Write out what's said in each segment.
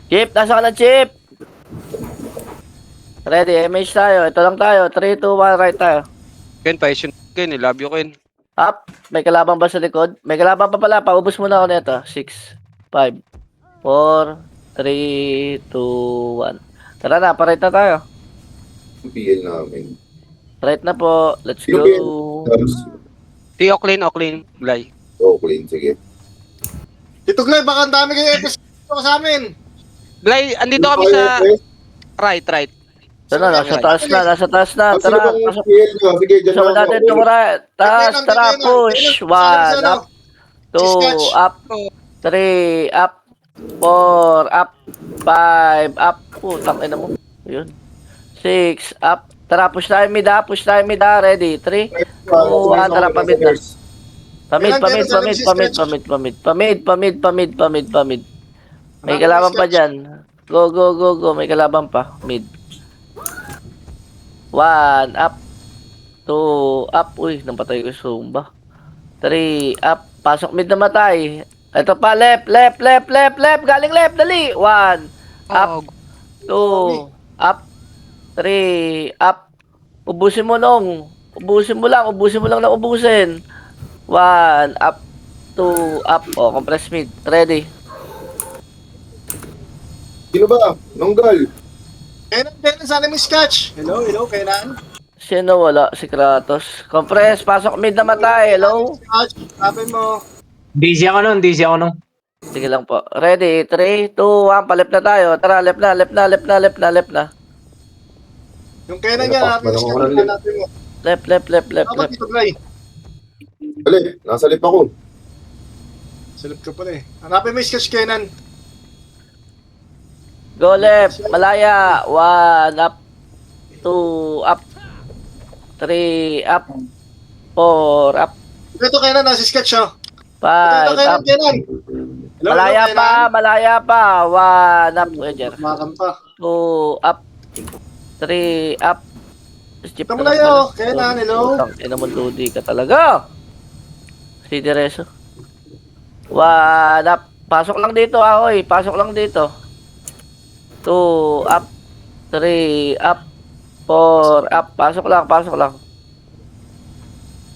Chip, nasa ka na, Chip? Ready, MH tayo. Ito lang tayo. 3, 2, 1, right tayo. Ken, pa-issue Ken. I love you, Ken. Up. May kalaban ba sa likod? May kalaban pa pala. Paubos muna ako nito. 6, 5, 4, 3, 2, 1. Tara na, pa-right na tayo. Yung PL namin. Right na po. Let's Yung go. PL. Tapos, Si Oaklin, Glay. okay, sige. Tito Glay, baka ang dami kayo episode sa amin. Glay, andito kami sa right. Ito na, nasa taas na, nasa taas na. Sino Tara, bang pasok. PL nyo? Sige, dyan Gusto mo na natin ako. itong right. Taas, tara, push. 1, up. 2, up. 3, up. 4, up. 5, up. Putang ina mo. Yun. 6, up. Tara, push tayo mid ha. Push tayo mid ha. Ready? 3, 2, 1. Tara, pamid na. Pamid. May kalaban pa dyan. Go. May kalaban pa. Mid. 1, up. 2, up. Uy, napatay ko yung Zumba. 3, up. Pasok mid na matay. Ito pa, left. Galing left, dali. 1, up. 2, up. 3, up. Ubusin mo nung. Ubusin mo lang na ubusin. 1, up. 2, up. O, compress mid. Ready. Sino ba? Nonggal. Kenan, sana may scotch. Hello, Kenan. Sino wala? Si Kratos. Compress, pasok mid na matay. Hello? Scotch, sabi mo. Busy ako nun. Sige lang po. Ready? 3, 2, 1. Palip na tayo. Tara, left na. Yung Kenan niya, natin yung scotch natin mo. Left. Dapat Tito Glay. Dali, nasa lip ako. Salip ka pala eh. Hanapin mo yung scotch, Kenan. Go left. Malaya. 1, up. 2, up. 3, up. 4, up. Ito Kenan, nasa scotch oh. 5, up. Kenan. Hello, Malaya pa. 1, up. Edger. Makan pa. 2, up. 3, up. Skip Tama na na yun. Kenan, hello. Ina mo, Ludi ka talaga. Si Dereso. 1, up. Pasok lang dito, ahoy. 2, up. 3, up. 4, up. Pasok lang.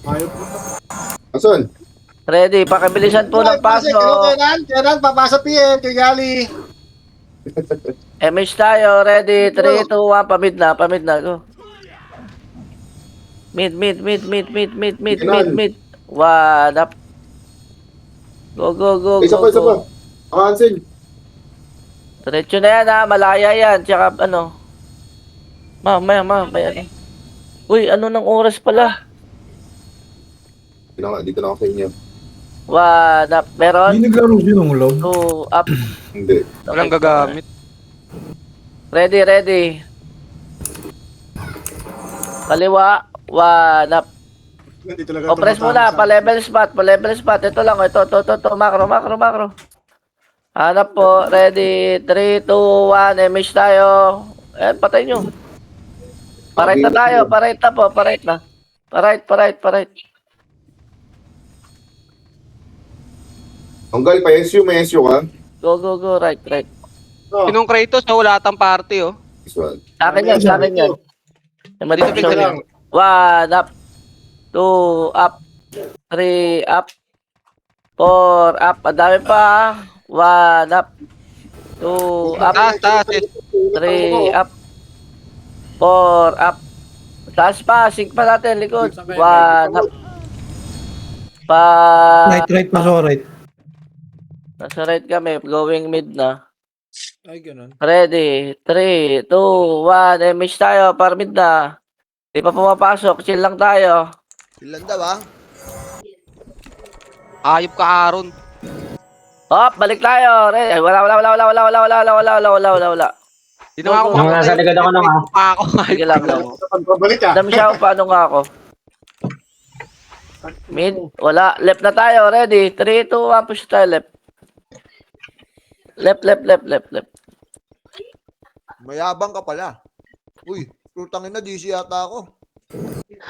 Ayaw po. Asan? Ready, pakibilisan po ng Hello, paso. Kenan, papasa PL kay Gali. MH tayo, ready. 3, 2, 1. Pamid na. Go. Mid. 1, up. Go. Isa pa. Cancel. Diretso na yan ha, malaya yan. Tsaka ano. May ano. Uy, ano ng oras pala? Dito na ako sa inyo. 1, up. Meron? Hindi naglaro siya ng loob. 2, up. Hindi. Walang gagamit. Ready. Kaliwa. 1, up. Hindi talaga. O, press muna. Pa-level spot. Ito lang. Ito. Macro. Hanap po. Ready. 3, 2, 1. MH tayo. Ayan, patay nyo. Parait na tayo. Parait na. Parait. Nonggal, may SU ka? Go. Right. Sinong Kratos na wala atang party, oh. This one. Sa akin yan. Dito, Show Victor. yan. 1, up. 2, up. 3, up. 4, up. Ang dami pa. 1, up. 2, up. Taas. 3, up. 4, up. Taas pa. Sig pa natin. Likod. 1, up. Right, pasok right. Nasa right kami. Going mid na. Ay, ganun. Ready. 3, 2, 1. MH tayo. Para mid na. Di pa pumapasok. Chill lang tayo. Ilan daw ah? Ayop ka, Aaron. Hop, balik tayo. Ready. Ay, wala. Di na nga ako Yung nasa likod ako nung, ako. Sige lang. Pagbalik ka. Dami siya paano nga ako. Mid, wala. Left na tayo. Ready? 3, 2, 1. Push tayo left. Left. Mayabang ka pala. Uy, putangin na, DC yata ako.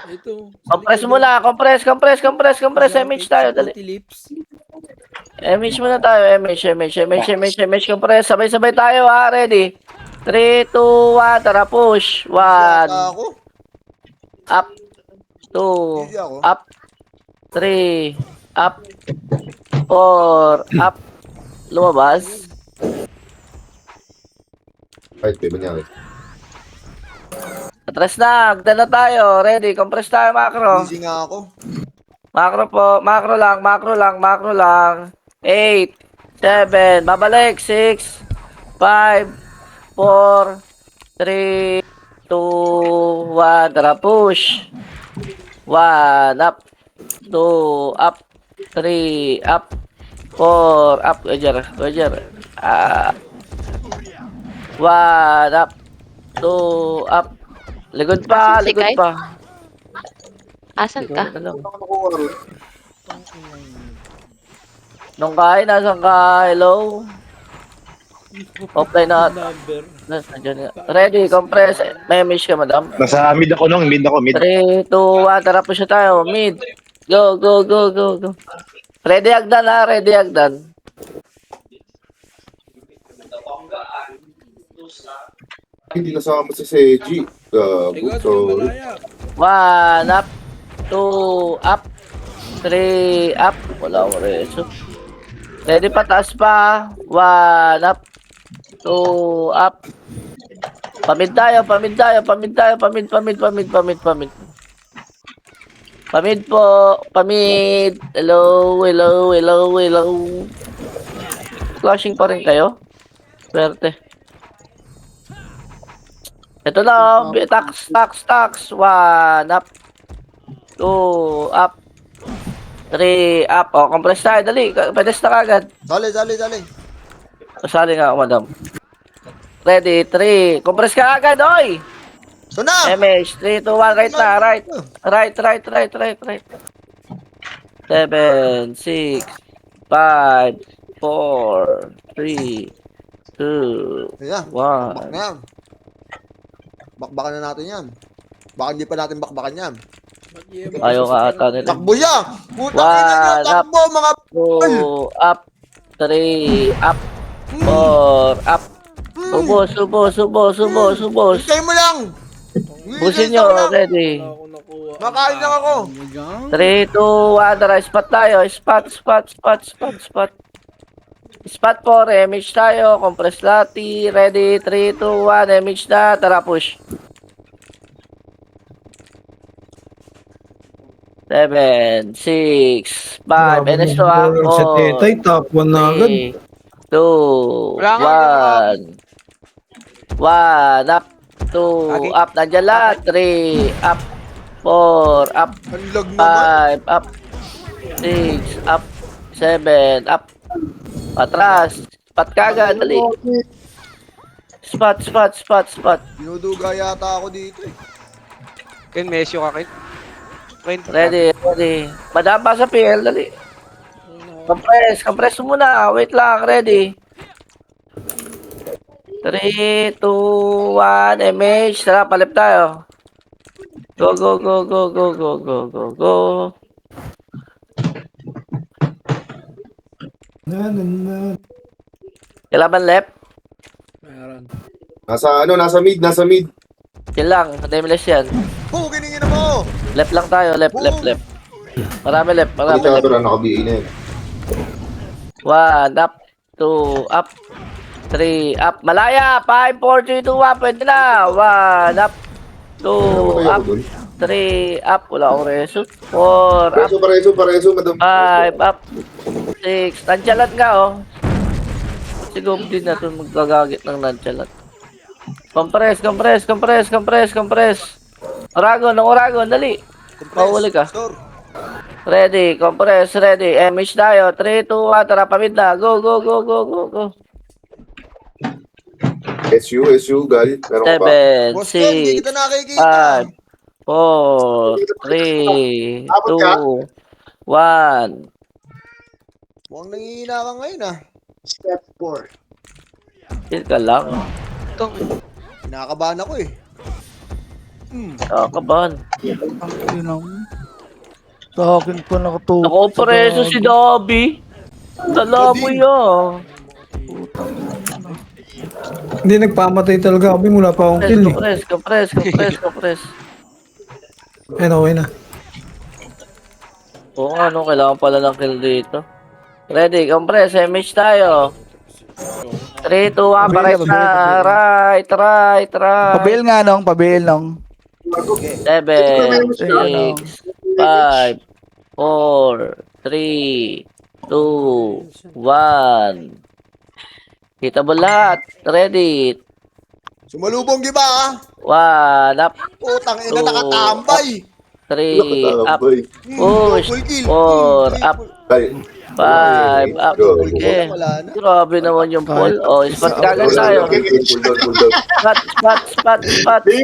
Ito. Compress muna. Compress. MH tayo. Dali. Lips. MH muna tayo. MH, compress. Sabay-sabay tayo ha. Ready? 3, 2, 1. Tara, push. 1. Yata ako. Up. 2. Easy ako. Up. 3. Up. 4. Up. Lumabas. Right, may manyari. Atras na. Agdan na tayo. Ready? Compress tayo, macro. Easy nga ako. Macro po. Macro lang. 8. 7. Babalik. 6. 5. 4. 3. 2. 1. Tara, push. 1. Up. 2. Up. 3. Up. 4. Up. Roger. 1. Up. 2. Up. Likod pa. Asan si Kai? Asan ka? Ano? Ano nakuha ron? Nung kain, nasan ka? Hello? Offline na. Number. Nandiyan nga. Ready, compress. May miss ka, madam. Nasa mid ako nung, mid ako, mid. 3, 2, 1. Tara po siya tayo. Mid. Go. Ready, Agdan ha. Ready, Agdan. Hindi nasama si Seji. Ikaw, Sorry. malaya. 1. Up. 2. Up. 3. Up. Wala ko reso. Ready, pataas pa. 1. Up. 2. Up. Pamid tayo. Pamid po. Pamid. Hello. Flashing pa rin kayo? Swerte. Ito na. Tax. 1. Up. 2. Up. 3. Up. O, compress tayo. Dali. Pedes na kagad. Dali. Pasali nga ako, madam. Ready, 3. Compress ka agad, oy! So na! MH, 3, 2, 1, right na, right. Right. 7, 6, 5, 4, 3, 2, Ayan, 1. bakbak na yan. Bakbakan na natin yan. Baka hindi pa natin bakbakan yan. Ayaw ka ata nila. Takbo siya! Putang ina nyo, One, takbo mga 2, up, 3, up, 4, up. Subos. Hintay mo lang! Busin nyo, ready. Makain lang ako. 3, 2, 1, tara, spot tayo. Spot. Spot 4, MH tayo. Compress lati. Ready, 3, 2, 1, MH na. Tara, push. 7, 6, 5, NS to ha. Sa tetay, top 1 na agad. 2, Wala nga, 1, up, 2, up, nandiyan lahat, 3, up, 4, up, Ang lag naman. 5, up, 6, up, 7, up, patras, spot kagad, dali. Spot. Dinuduga yata ako dito eh. Ken, Messi ka, Ken. Ken, Ready. Madam pa sa PL, dali. Compress muna, wait lang, ready. 3, 2, 1, MH, tara, palip tayo. Go. Na. Kailangan left? Meron. Nasa mid. Yan lang, nameless yan. Kiningin mo! Left lang tayo, left. Marami left. Pero naka-BA na yun. 1, up, 2, up, 3, up. Malaya, 5, 4, 3, 2, 1, pwede na. 1, up, 2, up, 3, up. Wala akong reso. 4, up, Pareso, madam. 5, up, 6. Nantsalat nga, oh. Siguro din na ito magagagit ng nantsalat. Compress. Oragon, dali. Mahuli ka. Store. Ready, compress, ready. MH tayo. 3, 2, 1, tara, pamid na. Go. SU, gali. Meron ka pa. 7, Boss Ken, hindi 6, kita nakikita. 5, 4, 3, 2, 1. Mukhang nangihina ka ngayon ah. Step 4. Chill ka lang. Kinakabahan ako eh. Kaban. Sa akin pa nakatutok. Ako, preso si Dobby. Dala mo yun. Hindi, nagpamatay talaga kami. Wala pa akong kill eh. Compress. Ayun, okay na. Oo nga, no, kailangan pala ng kill dito. Ready, compress, MH tayo. 3, 2, 1, pares na. Right. Pabil nga nung, pabil nung. 7, 6, 5, 4, 3, 2, 1. Kita mo lahat. Ready. Sumalubong giba ah. 1, up, Putang ina, Oh. nakatambay. 3, up, Boy. push, Double kill. 4, up, Ay. 5, up. Go. Okay. Wala na. Grabe naman yung ball. Oh, spot kagad tayo. Pull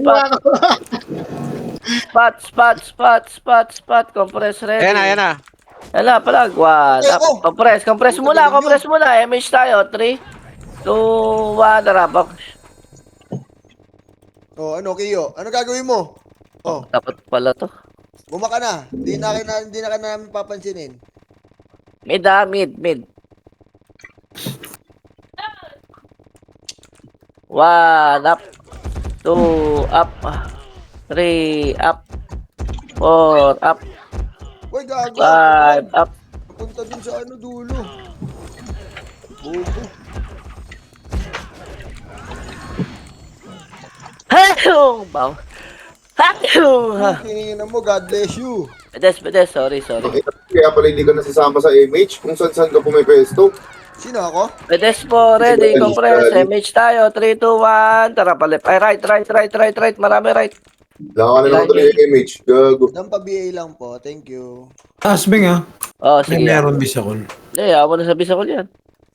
down. Spot. Compress ready. Ayan na. Yan na, palag. 1, up. Compress muna. MH tayo. 3, 2, 1. Darabak. Oh, ano, Kiyo? Ano gagawin mo? Oh, Dapat pala to. bumaka na. Hindi na ka namin papansinin. Mid. 1, up. 2, up. 3, up. 4, up. Uy, gago. 5, up. Punta dun sa ano, dulo. Bobo. Bow. Tiningin mo, God bless you. Pedes. Sorry. Kaya pala hindi ka nasasama sa MH kung saan ka pumipesto. Sino ako? Pedes po, ready, compress. MH tayo. 3, 2, 1. Tara, palip. Ay, right. Marami right. Wala ka na naman tuloy yung MH. Gago. Nampa BA lang po. Thank you. Asbing ah. Oh, May sige. meron bisakol. Hindi, ako na sabi sa ko yan.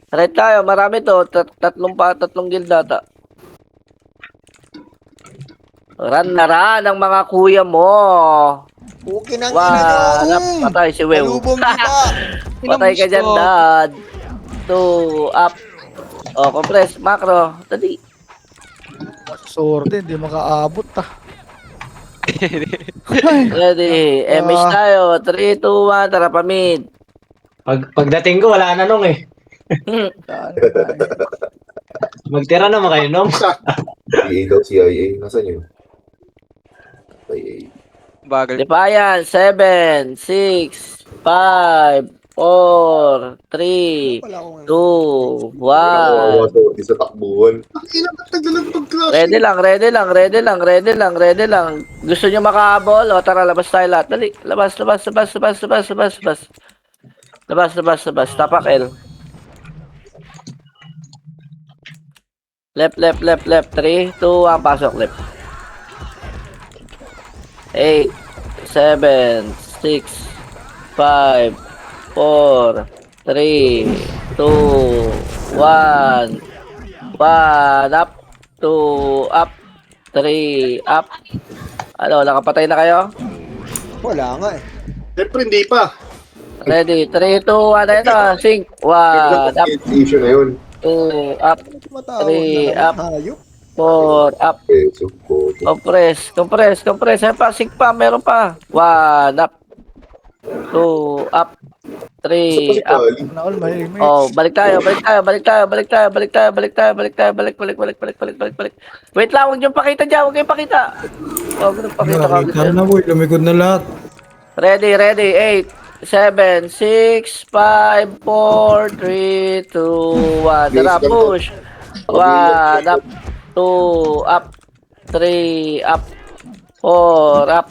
Right tayo, marami to. Tatlong guild data. Run ang mga kuya mo. Okay nang ina nyo. Patay si Wew. Malubong giba. Patay ka dyan, dad. 2, up. Oh, compress, macro. Dali. Sorte, hindi makaabot Ready. MH tayo. 3, 2, 1. Tara, pamid. Pagdating ko, wala na nung eh. Magtira naman kayo nung. CIA daw, CIA. Nasaan yun? CIA. Bagal. Defiance. 7, 6, 5, 4, 3, Wala akong 2, 1. Wala ko sa takbuhan. Ang ina, ba't naglalagpag-clash? Ready lang. Gusto nyo makahabol? O tara, labas tayo lahat. Dali, labas. Tapak L. Left. 3, 2, 1, pasok left. 8, 7, 6, 5, 4, 3, 2, 1. 1, up. 2, up. 3, up. Ano, nakapatay na kayo? Wala nga eh. Siyempre, hindi pa. Ready? 3, 2, 1, ayun na. Sync. 1, up. Issue na yun. 2, up. Tumatawag 3, na up. hayop. 4, up. Okay, so, photo. Compress. Ayun pa, sync pa. Meron pa. 1, up. 2, up. 3, up. Naol, may image. Oh, balik tayo. Balik. Wait lang, huwag niyong pakita dyan. Huwag kayong pakita. Huwag niyong pakita kagad Nakita dyan. na boy. Lumikod na lahat. Ready. 8, 7, 6, 5, 4, 3, 2, 1. Tara, push. 1, up. 2, up. 3, up. 4, up.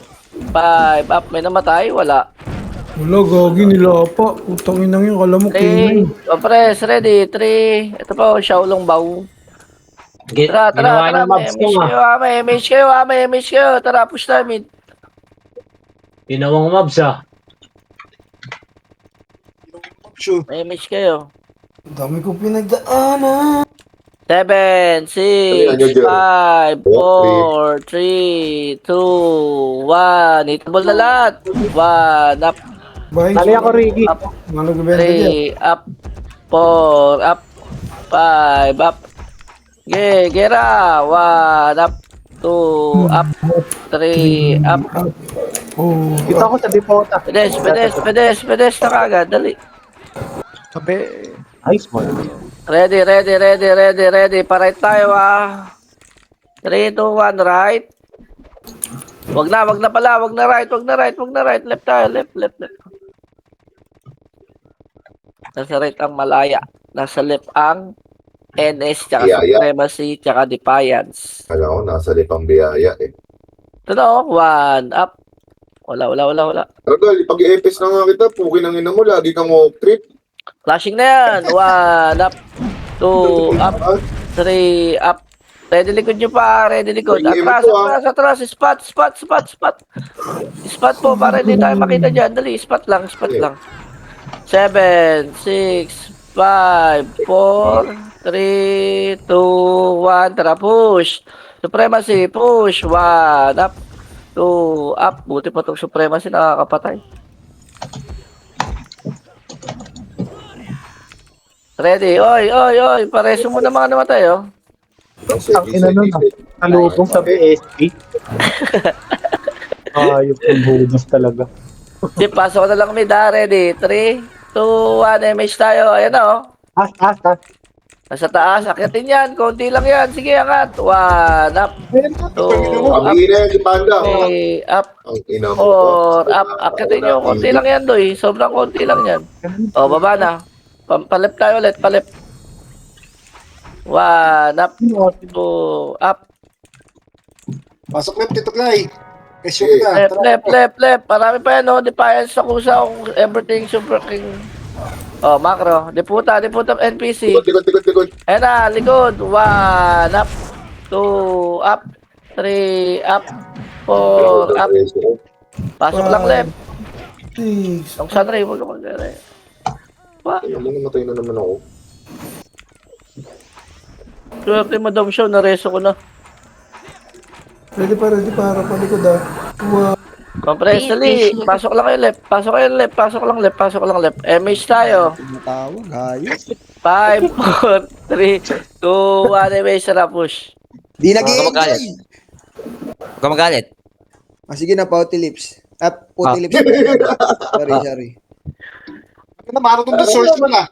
5, up. May namatay? Wala. Wala, gagi nila pa. Utang inang yun. Kala mo 3, king. compress. Ready. 3. Ito pa, Shaolong Bao. Tara. Ginawa niya mobs nung ah. May MH kayo. Tara, push namin. Ginawang mobs ah. Sure. May MH kayo. Dami ko pinagdaanan. 7, 6, 5, 4, 3, 2, 1. Hitable na lahat. 1, up. Bye. Tali ako, Ricky. Up. Mga nagbibenta dyan. 3, up. 4, up. 5, up. Gera. 1, up. 2, up. 3, up. Oh. Dito ako sa Dipota. Pedes na kagad. Dali. Pabe. Nice one. Ready. Pa-right tayo, ah. 3, 2, 1, right. Wag na pala. Wag na right. Left tayo. Left. Nasa right ang Malaya. Nasa left ang NS, tsaka Biyaya. Supremacy, tsaka Defiance. Alam ko, nasa lipang biyaya eh. Ito na, oh. 1, up. Wala. Ragal, pag i-epes na nga kita, pukin ang ina mo, lagi kang off-trip. Flashing na yan. 1, up. 2, up. 3, up. Ready likod nyo pa. Atras. Spot. Spot po, para hindi tayo makita dyan. Dali, spot lang. 7, 6, 5, 4, 3, 2, 1. Tara, push. Supremacy, push. 1, up. 2, up. Buti pa itong Supremacy, nakakapatay. Ready. Oy. Pareso mo na mga namatay, oh. Ang ina nun, nalutong sa PSP. Ayop yung bonus talaga. Si pasok na lang mid, ha. Ready. 3, 2, 1. MH tayo. Ayan na, oh. Taas. Nasa taas. Akitin yan. Konti lang yan. Sige, angat. 1, up. 2, up. Ang ina yan si Panda. 3, up. Ang ina mo. 4, up. Akitin nyo. Konti lang yan, doy. Sobrang konti lang yan. O, baba na. Palip tayo ulit. Palip. 1, up. 2, up. Pasok left, Tito Clay. Kesyo Okay. kita. Left. Marami pa yan, oh. Defiance sa kusa. Everything super king. Oh, macro. Deputa, NPC. Likod. Ayan na, likod. 1, up. 2, up. 3, up. 4, up. Pasok lang left. 6. Ang sunray, huwag ka mag-gare. Namatay na naman ako. Swerte mo daw show, nareso ko na. Ready para palikod ah. Wow. Compress, dali. Pasok lang kayo left. Pasok lang left. MH tayo. Matawag, ayos. 5, 4, 3, 2, 1. MH na push. Di nag-i-enjoy. Huwag ka magalit. Sige na, Pouty Lips. Pouty Lips. Sorry. Ano, marathon the source mo na.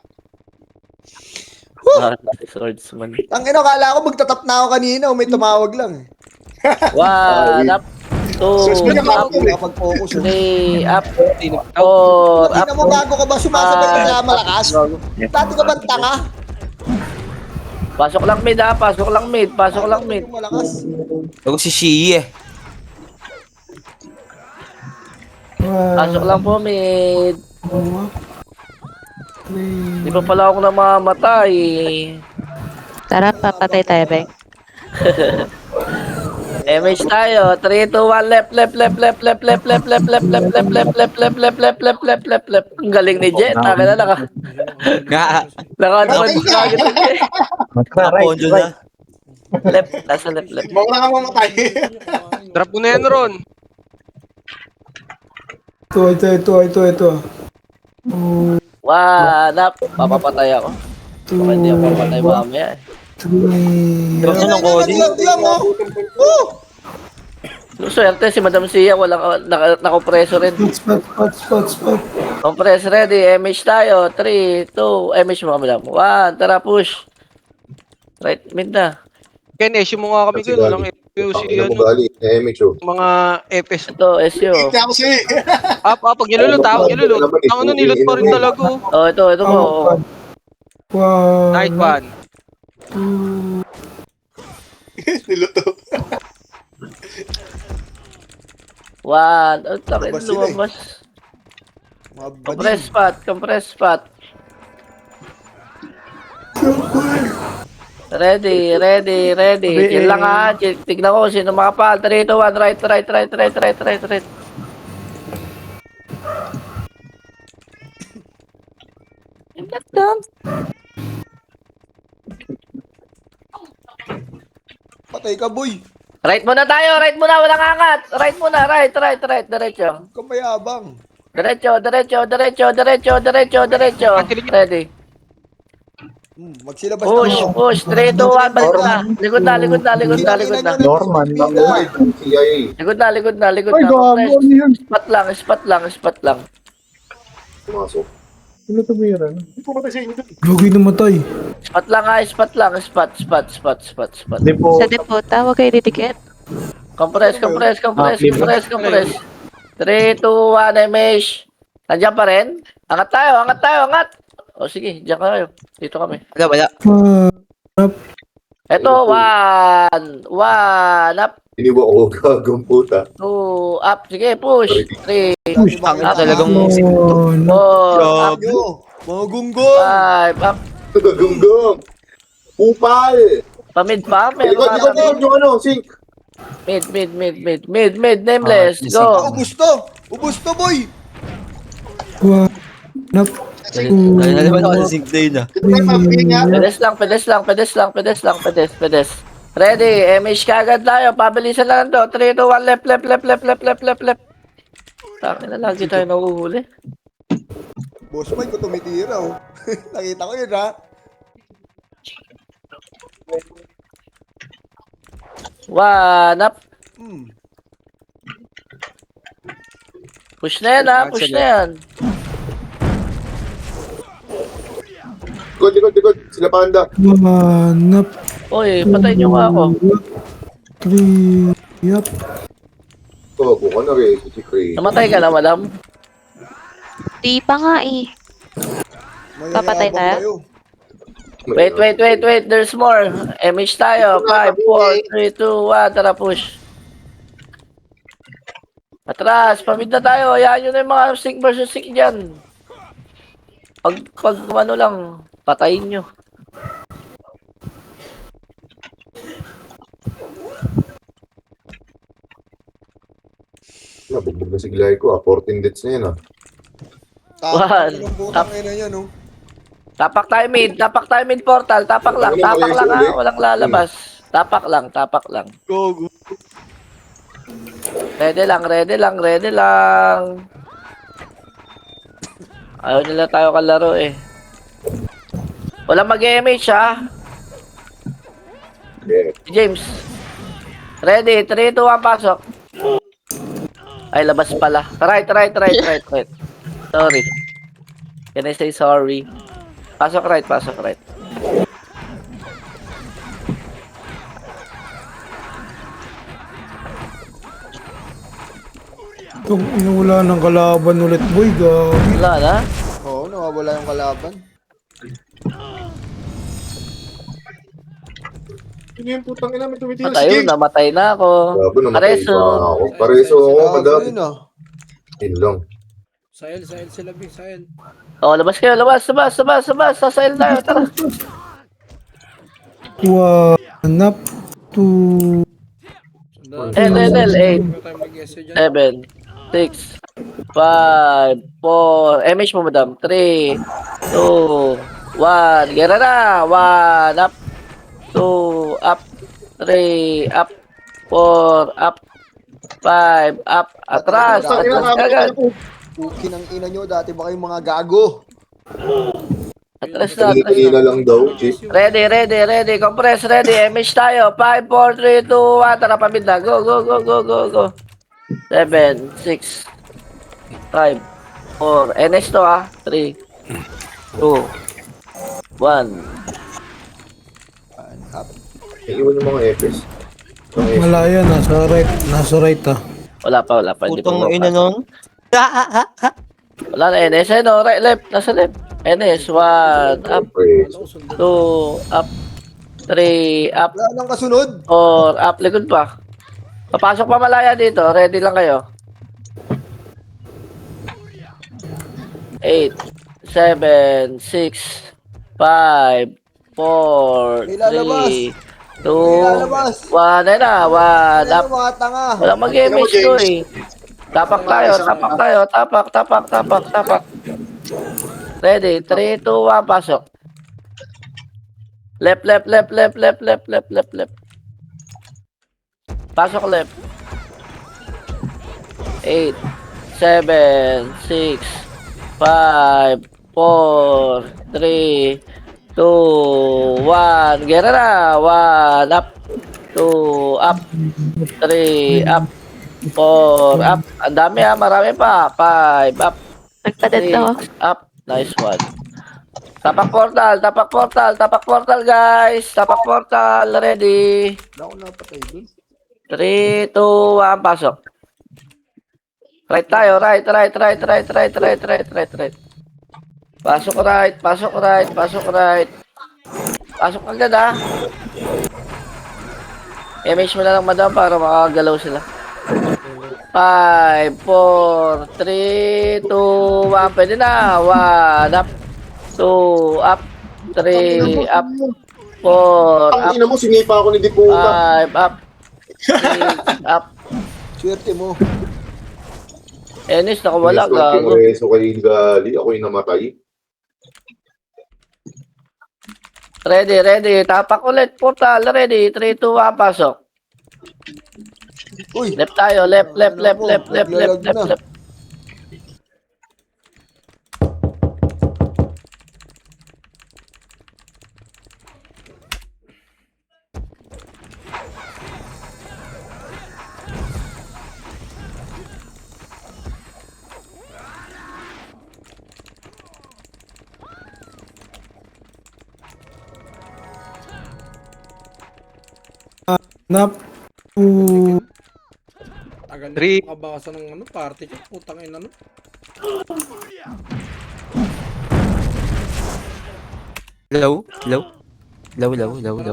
Swordsman. Ang ino, kala ko magtatap na ako kanina. May tumawag lang. 1, up. 2, up. Kapag-focus. 3, up. 4, Hindi up. na mo bago ka ba sumasabay ka sa malakas? Dati ka bang tanga? Pasok lang mid, ha. Pasok lang mid. Malakas. Huwag si Shie eh. Pasok lang po mid. 3. Di pa pala ako namamatay. Tara, papatay tayo, Beng. MH tayo. 3, 2, 1, left. Ang galing ni Jet. Akin na naka-advance ka agad ni Jet. Right. Left. Nasa left. Mawala kang mamatay. Drop mo na yan, Ron. Ito. 1, up. Papapatay ako. Baka hindi ako papatay mamaya. 3. Swerte si Madam Sia. Walang nakapreso rin. Spot. Compress ready. MH tayo. 3, 2. MH mo kami lang. 1. Tara, push. Right mid na. Ken, issue mo nga kami Kasi kayo. Walang gali. issue Ang si ina mo ano, gali. MH oh. mga FS. Ito, SU. Hindi ako siya eh. Pag nilulot. Ang ano, nilot pa rin talaga. Oh, ito mo. Oh. 1. Night one. 2. Niluto. 1. Ang takin Lumabas sila eh. lumabas. Mabadin. Compress spot. Ready. Chill lang ha. Tignan ko sino makapal. 3, 2, 1. Right. Patay ka, boy. Right muna tayo. Walang angat. Right. Diretso. Huwag kang mayabang. Diretso. Ready. Magsilabas na. Push. 3, 2, 1. Balik na. Likod na. Norman. CIA. Likod na. Ay, gago. Ano yun? Spot lang. Pumasok. Ano to bira? Gogi namatay. Spot lang ha, spot lang. Spot. Hindi po. Sa depota, huwag kayo didikit. Compress. 3, 2, 1, MH. Nandiyan pa rin? Angat tayo. O sige, diyan kayo. Dito kami. Wala. Eto, 1 up, Iniwa ko gagong puta. 2 up. Sige, push. 3, Push. Talagang Oh, no. 4 up, Yo, mga gunggong. 5 up. Gagunggong. Upal. Pamid pa, meron Likod, pa. likod mo, yung ano, sink. Mid, nameless. Go. Ubus to, boy. One up. Pedes. Ready, MH kagad tayo. Pabilisan lang to. 3, 2, 1, left. Tangin na, lagi tayo nahuhuli. Boss Mike ko tumitira, oh. Nakita ko yun, ha? One up. Hmm. Push na yan, ha. Push na yan. Likod. Sila panda. One up. Uy, patay niyo nga ako. 3 up. Oh, buka na rin. Si Craig. Namatay ka na, madam. Di pa nga eh. Papatay tayo? Wait. There's more. MH tayo. 5, 4, 3, 2, 1. Tara, push. Atras. Pamid na tayo. Hayaan nyo na yung mga 6 versus 6 dyan. Pag ano lang, patayin nyo. Nabugbog na si Glay ko, 14 deaths na yun, ah. One. Putang ina yan, oh. Tapak tayo mid portal. Tapak lang ha. Walang lalabas. Tapak lang. Go. Ready lang. Ayaw nila tayo kalaro eh. Walang mag-MH ha. Yeah. James. Ready, 3, 2, 1, pasok. Ay, labas pala. Right. Sorry. Can I say sorry? Pasok right. Itong inawala ng kalaban ulit, boy. Gogi. Wala na. Oo, nawawala yung kalaban. Ano yung putang ina, may tumitira si Patay James. namatay na ako. Grabe, namatay Pareso. pa ako. Pareso ako, madami. Yun, ah. Yun lang. Oh, labas kayo. Labas. Sasail tayo. Tara. One up. 2. L, 8, 7, 6, 5, 4. MH mo, madam. 3, 2, 1. Gera na. 1 up. 2 up. 3 up. 4 up. 5 up. Atras. Kagad. Pukin ang ina nyo, dati ba kayong mga gago? Atras na. Kanina lang daw, chief. Ready. Compress, ready. MH tayo. 5, 4, 3, 2, 1. Tara, pamid na. Go. 7, 6, 5, 4. NS to ha. 3, 2, 1. Iiwan yung mga Epes. Malaya, nasa right ah. Wala pa. Hindi pa Putang ina mapasok. nun. Wala na NS. Ano? Right, left. Nasa left. NS. 1, up. 2, up. 3, up. Wala nang kasunod. 4, up. Likod pa. Papasok pa malaya dito. Ready lang kayo. 8, 7, 6, 5, 4, Ilalabas. 3, 2, 1. Ayun na. 1, up. Ano mga tanga? Walang mag-image to eh. Tapak tayo. Tapak. Ready? 3, 2, 1, pasok. Left. Pasok left. 8, 7, 6, 5, 4, 3, 2, 1. Gera na. 1, up. 2, up. 3, up. 4, up. Ang dami ha. Marami pa. 5, up. Nagpadat daw. 6, up. Nice one. Tapak portal, tapak portal, tapak portal guys. Tapak portal, ready. Wala ko napatay dun. 3, 2, 1, pasok. Right tayo, right. Pasok right. Pasok agad ah. Image mo na lang madam para makagalaw sila. 5, 4, 3, 2, 1. Pwede na. 1, up. 2, up. 3, up. 4, Ang up. ina mo, sinipa ako ni Diputa. 5, up. 6, up. Swerte mo. Enis, nakawala. Gago. So kay Gali, ako yung namatay. Ready. Tapak ulit. Portal, ready. 3, 2, 1, pasok. Uy! Left tayo. Left. Naglalag na. Nap. Tagal Three. na makabasa ng ano, party ko. Putang ina no.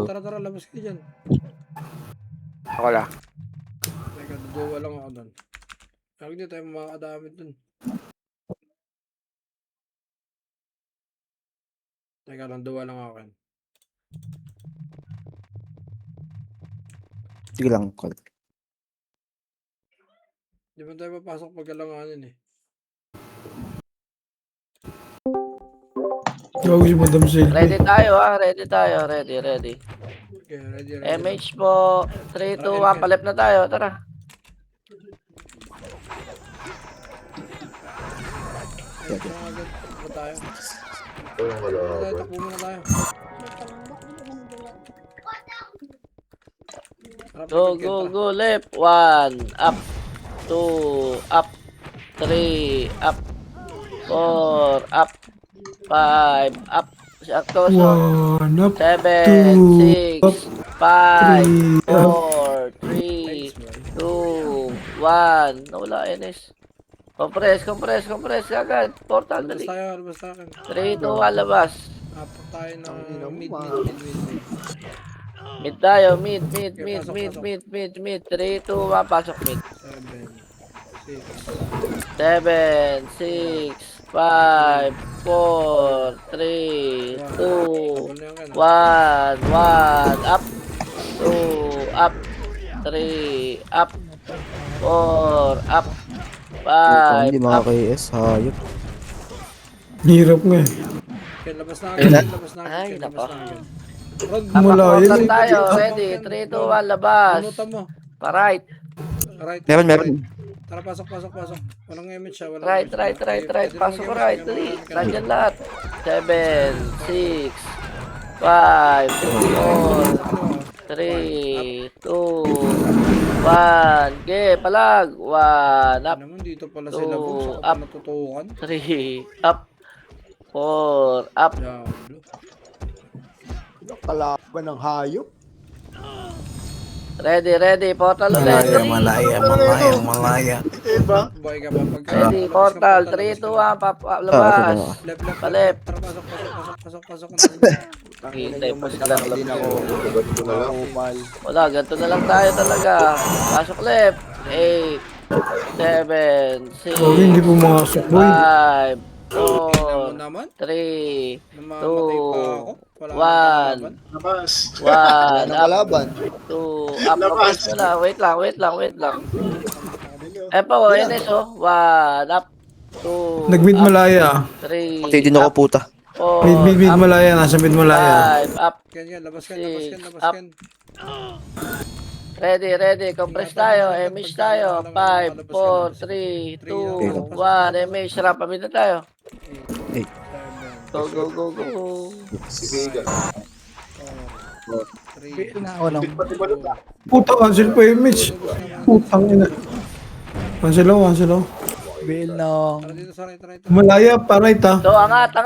Tara, labas kayo dyan. Ako lang. Teka, duduwa lang ako doon. Lagi di tayo makakadamit doon. Teka lang, duwa lang ako. Sige lang, call. Di ba tayo papasok pagkalanganin eh. Gago si Madam Silvia. Ready tayo ah. Ready. Okay, ready. MH po. 3, 2, 1. Palep na tayo. Tara. Agad pa tayo. Walang kalaban. Takbo muna tayo. Go. Left. 1, up. 2, up. 3, up. 4, up. 5, up. Sakto. 1, up. 7, 6, 5, 3, up. 4, 3, 2, 1. Nawala, Enes. Compress agad. Portal, Labas dali. tayo, labas tayo. 3, 2, 1, labas. Apat tayo na Tangina mo, mid. Mid tayo, mid. Pasok. 3, 2, 1, pasok mid. 7, 7, 6, 6. 5, 4, 3, 2, 1, 1, up. 2, up. 3, up. 4, up. 5, up. hayop. Hirap nga eh. Okay, labas na agad. Ay, nako. Rod, Malayo. Portal tayo, ready. 3, 2, 1, labas. Bunutan mo. Pa-right. Right. Meron. Tara, pasok. Walang image siya. Right. Pasok ko right. Dali. Nandiyan lahat. 7, 6, 5, 4, 3, 2, 1. Okay, palag. 1, up. Naman dito pala sila boom. Saka up. pa natutukan. 3, up. 4, up. Diablo. Kalaban ng hayop. Ready. Portal ulit. Malaya. Diba? Buhay ka ba? Ready, portal. 3, 2, 1, labas. Left. Palep. Tara, pasok. Hintay pa sila ng Hindi na ako. Ganito na lang. Umal. Wala, ganito na lang tayo talaga. Pasok left. 8, 7, 6, Gago, hindi pumasok, boy. 5, 4, Naman? 3, Namamatay pa ako. Wala 1, Labas. 1, Ang up, kalaban. 2, up, up, na. Wait lang. Eh pa, Enes, oh. 1, up, 2, Nag-mid Malaya. 3, up, puta. 4, Mid up, Malaya. Nasa mid Malaya. 5, up. Yan, labas Six, kan. up. Ready. Compress tayo. MH tayo. 5, 4, 3, 2, 1. MH, sarap. Pamit na tayo. Go. Sibigan. 3. Na ako lang. Puta, cancel pa yung image. Putang ina. Cancel. Bail nong. Tara dito sa right, right. Malaya pa right ha. So, angat.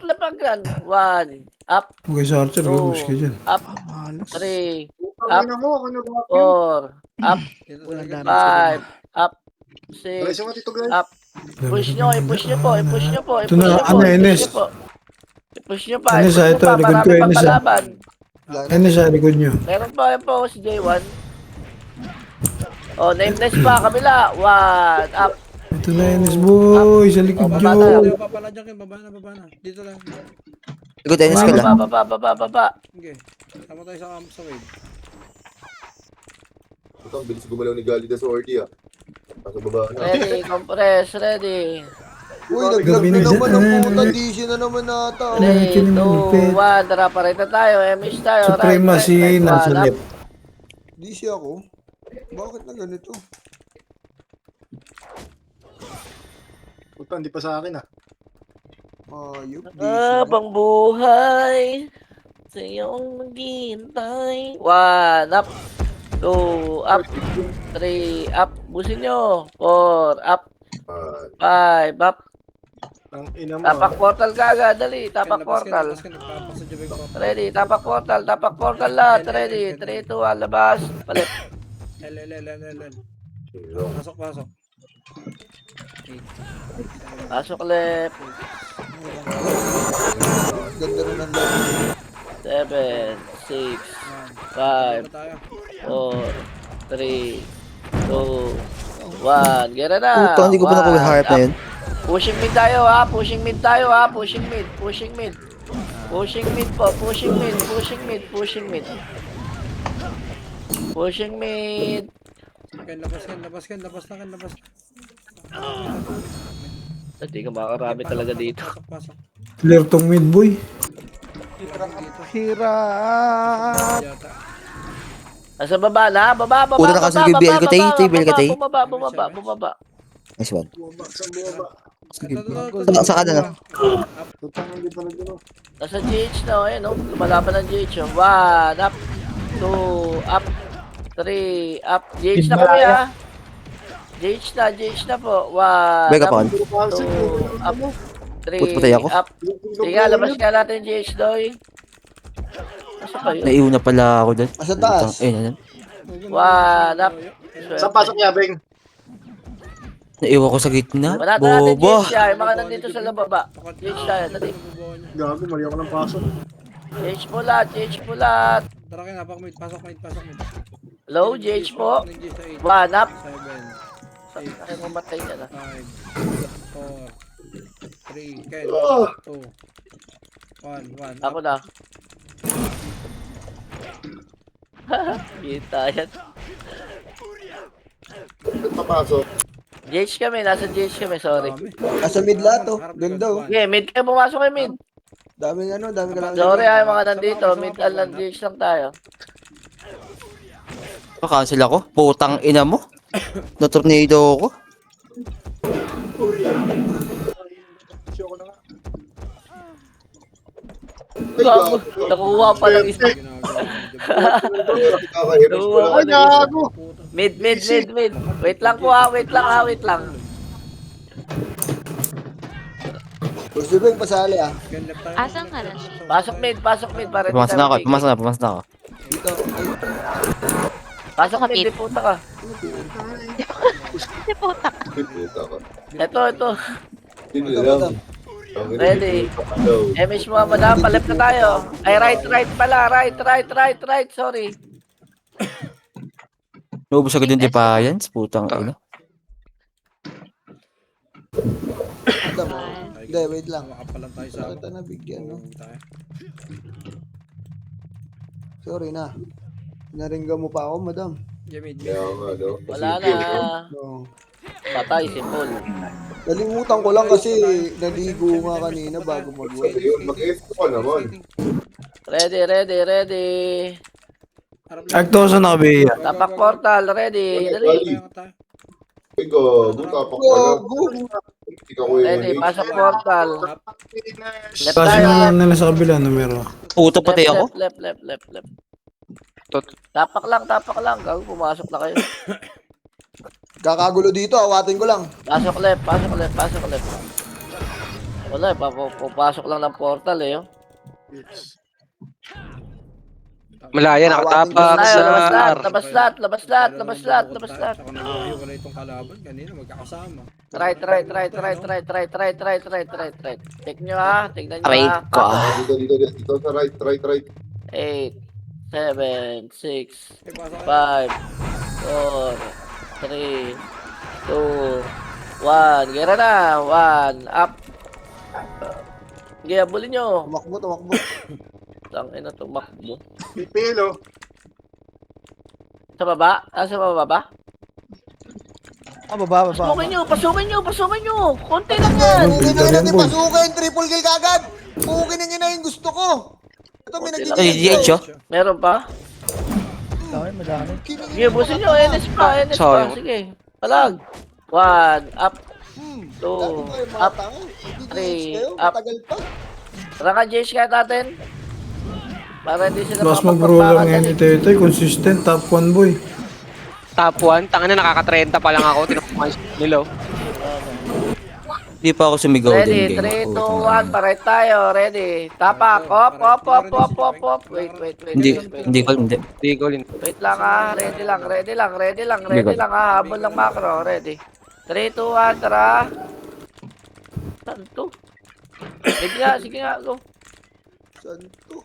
Lapagan. 1. Up. Okay, sa Archer, Two. gusto ka dyan. Up. Malas. 3. Putang ina mo, ano ba? 4. Up. Dito sa Walang right. damage. 5. Up. Brace 6. mo, Tito Glenn. Up. Push nyo po. Ito na, ano, Enes? I-push nyo pa. Enes, I-push nyo ito, pa. likod ko, Marami pang Enes, palaban. Ano sa likod nyo? Meron pa yan po si J1. Oh, nameless pa. Kabila. 1. Up. Ito na, Enes boy, sa likod Oh, nyo. baba tayo. Baba na dyan, Ken. Baba na. Dito lang. Likod, Enes ka lang. Baba. Okay. Tama tayo sa wave. Ito, ang bilis gumalaw ni Galida sa Ordi ah. Nasa baba na. Ready. Compress. Ready. Uy, naglag na naman ang puta. DC na naman nata. 3, 2, 1. Tara, parita tayo. MH tayo. Supremacy nasa One, up. left. DC ako? Bakit na ganito? Puta, hindi pa sa akin ah. Ayop, DC. Habang buhay sa iyong naghihintay. 1, up. 2, up. 3, up. Busin nyo. 4, up. 5, up. Ang ina mo. Tapak portal ka agad. Dali, tapak Ken, labas, Ken, portal. labas, Ken. Nagpapasa dyan yung papa. Ready, tapak portal lahat. Ready, 3, 2, 1, labas. Palit. L. Pasok. Pasok left. Ganda rin ang laro. 7, 6, 5, Baba tayo. 4, 3, 2, 1. Gera na. Puta, hindi ko pa nakuha yung harap na yun. Pushing mid tayo ha. Pushing mid po. Pushing mid. Ken, labas na. Hindi ka makakarami talaga dito. Pasok. Clear tong mid boy. Hirap. Yata. Nasa baba na. Baba. Una na kasi yung BL ko, tay. Ito yung BL ko, tay. Bumaba. Nice one. Ito. Sa kanan na. Putang, hindi pa nagano. Nasa GH na. Ayun o. Lumalaban ng GH. 1, up. 2, up. 3, up. GH na kami ha. GH na po. 1, Beka up. pa. 2, up. 3, Putputay ako. up. Sige, labas nga natin GH doy. Nasa kayo? Naiuna pala ako doon. Asa taas? Ayun. 1, up. Saan pasok niya, Beng? Naiwan ko sa gitna. Manata natin Bobo. GH siya. Yung mga nandito sa lababa. GH tayo. Dali. Gago, mali ako ng pasok. GH pulat. Tara Ken, pasok mid. Low, GH po. 1, up. 7, Ay, mamatay na na. 5, 4, 3, Ken, 2, 1. Ako na. Kita yan. Ba't papasok? GH kami. Nasa GH kami. Sorry. Nasa mid lahat oh. Ganda oh. Okay, mid kayo pumasok kay mid. Daming ka lang. Sorry ay mga nandito. Mid lang GH lang tayo. Pa-cancel ako. Putang ina mo. Na-tornado ako. Gago. Nakuha pa lang isa. Kakahirap ko lang. Ay, gago! Mid. Wait lang po ha. Wait lang. Gusto ko yung pasali ah. Ken, left tayo. Asan ka na? Pasok mid. Para Pumasok na ako. Pumasok na ako. Dito. Pasok mid. Di puta ka. Kasi putak. Puta ka. Ito. Sino lang? Ready. MH mo madam. Palip na tayo. Ay, right pala. Right. Sorry. Naubos agad yung defiance. Putang ina. Madam oh. Hindi, wait lang. Makapalan tayo sa Bakit na bigyan no? tayo. Sorry na. Naringga mo pa ako, madam. Mid. Kaya nga, no? Wala na. No. Patay, simple. Nalimutan ko lang kasi naligo nga kanina bago mag-work. Ayun, mag-F ka naman. Ready. Acto sa nabi. Tapak portal. Ready. Dali. Ay, gago. Tapak ka na. Ikaw ko yung Ready. Pasok portal. Left Kasi tayo. na nasa kabila, numero. Puta patay ako. Left. Tapak lang. Gago, pumasok na kayo. Kakagulo dito, awatin ko lang. Pasok left, pasok left, pasok left. Wala, papasok lang ng portal eh. Oh. Malaya, nakatapak Tayo, labas lahat, R. labas lahat, labas lahat, labas lahat, labas lahat. Tsaka nag-iwala itong kalaban kanina, magkakasama. Right. Take nyo ha, tignan nyo Aray ha. ko ah. Dito sa right. 8, 7, 6, Eh, pasok 5, kayo. 4, 3, 2, 1. Gira na. 1, up. Sige, abulin nyo. Tumakbo. Tangina, tumakbo. Pipilo. Sa baba? Sa baba ba? Baba. Pasukin nyo. Konti lang yan. Pugin na Yan, natin boy. pasukin. Triple kill kagad. Pugin na yung gusto ko. Ito, may Ay, nagiging. GH oh. Meron pa? Madami. Sige, busin nyo. NS pa. Sige. Palag. 1, up. 2, up. 3, up. Tagal pa. Tara ka, Jace, kaya natin. Para hindi sila Last mag-brawler ngayon ni Tete, consistent, top 1 boy. Top 1, tanga na nakaka-30 pa lang ako. Tinakuha nilo. Hindi pa ako sumigaw Ready, din. 3, 2, 1, paray tayo. Ready. Tapak. Op. Wait. Hindi ko. Wait lang ha. Ready lang ha. Habol ng macro. Ready. 3, 2, 1, tara. Saan to? Sige nga, go. Saan to?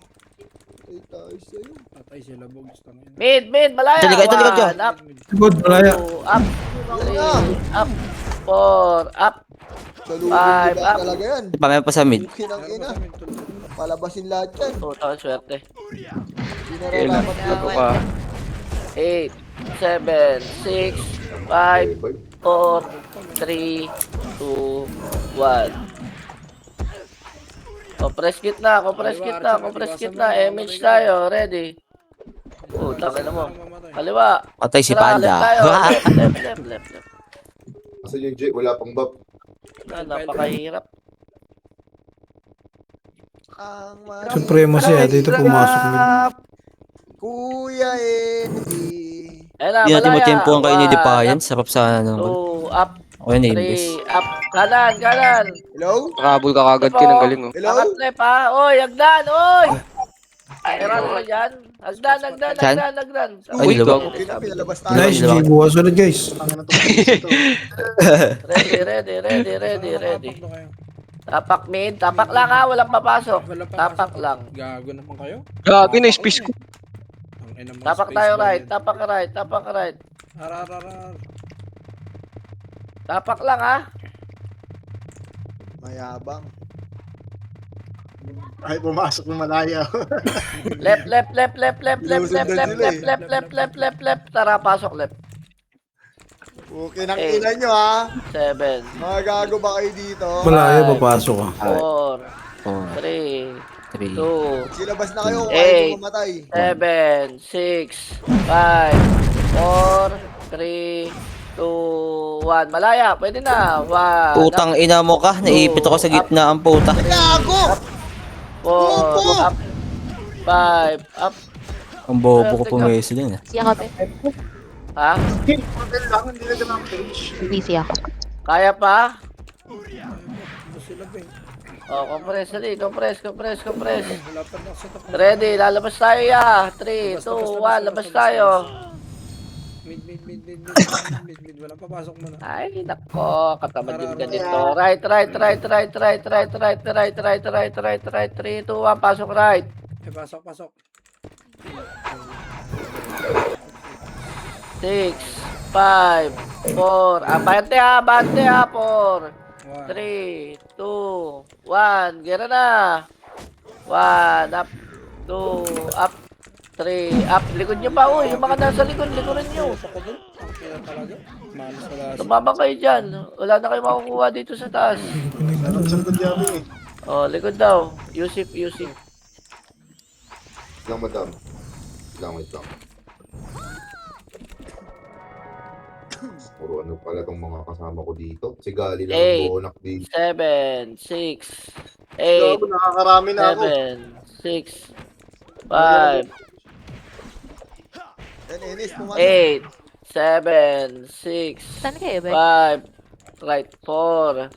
Ay, tayo sa'yo. Patay sila, bogs. Tangina. Mid, malaya. Ito, liga. 1, up. Good, malaya. 2, up. 3, up. 4, up. Salubin Five, nila up. talaga yan. Pamaya pa sa mid. Kinang ina. Palabasin lahat yan. Total swerte. Hindi na rin dapat dito. 8, 7, 6, 5, 4, 3, 2, 1. Compress gitna. Image tayo. Ready. Tangin na mo. Kaliwa. Patay si Tara, left tayo. Panda. Left. Kasi yung J, wala pang buff. Napakahirap. Ang Supremacy dito pumasok mid. Kuya Eddie. Ayun na, Hindi natin malaya. matempo ang kayo ni 1, Defiance. Sarap sana naman. 2, up. O yun, Invis. 3, up. Kanan. Hello? Nakabul ka kagad Ito. kinanggaling oh. Hello? Angat left ha. Oy, hagdan. Oy. Meron ko dyan. Hagdan. Saan? Ay, Uy, lubog. Okay na, pinalabas tayo. Nice, G. Bukas ulit guys. Tangina to. Ito. Ready. Tapak mid. Tapak lang ha. Walang papasok. Wala pa Tapak pasok. lang. Gago naman kayo. Gabi na space ko. Ang ina mo, Tapak space tayo ba right. yan? Tapak right. Ararar. Tapak lang ha. Mayabang. Ay, pumasok ng malaya. Left. Tara, pasok left. Okay, nakikinan nyo ha. 7, Mga gago ba kayo dito? Malaya, papasok ka. 4, 4, 3, 3. 2, Silabas na kayo kung Eight. ayaw mamatay. 7, 6, 5, 4, 3, 2, 1. Malaya, pwede na. 1, Putang ina mo ka. Naipit ako sa gitna ang puta. Gago! 4, up, 5, up. Ang bobo ko pumweso din. Siya ka, pe. Ha? Hotel lang, hindi na naman page. Busy ako. Kaya pa? Ano sila ba eh? Compress, dali. Compress. Wala pa na sa top. Ready, lalabas tayo ya. 3, 2, 1, labas tayo. Mid. Walang papasok mo na. Ay, nako, katamad yung ganito. Right. 3, 2, 1, pasok right. Eh, pasok. 6, 5, 4. Bante ha. 4, 3, 2, 1. Gira na. 1, up. 2, up. 3, up. Likod nyo pa, uy. Yung mga nasa likuran nyo. Kaya talaga. Malas wala. Tumabang kayo dyan. Wala na kayo makukuha dito sa taas. Meron sa likod yabi eh. Oh, likod daw. Yusip. Lang, madam. Wait lang. Puro ano pala tong mga kasama ko dito. Si Gali lang Eight. ang bonak dito. 7, 6, 8, Gago, nakakarami na ako. 7, 6, 5, Yan, Enis, pumasok. 8, 7, 6, Saan kayo, Bek? 5, right, 4,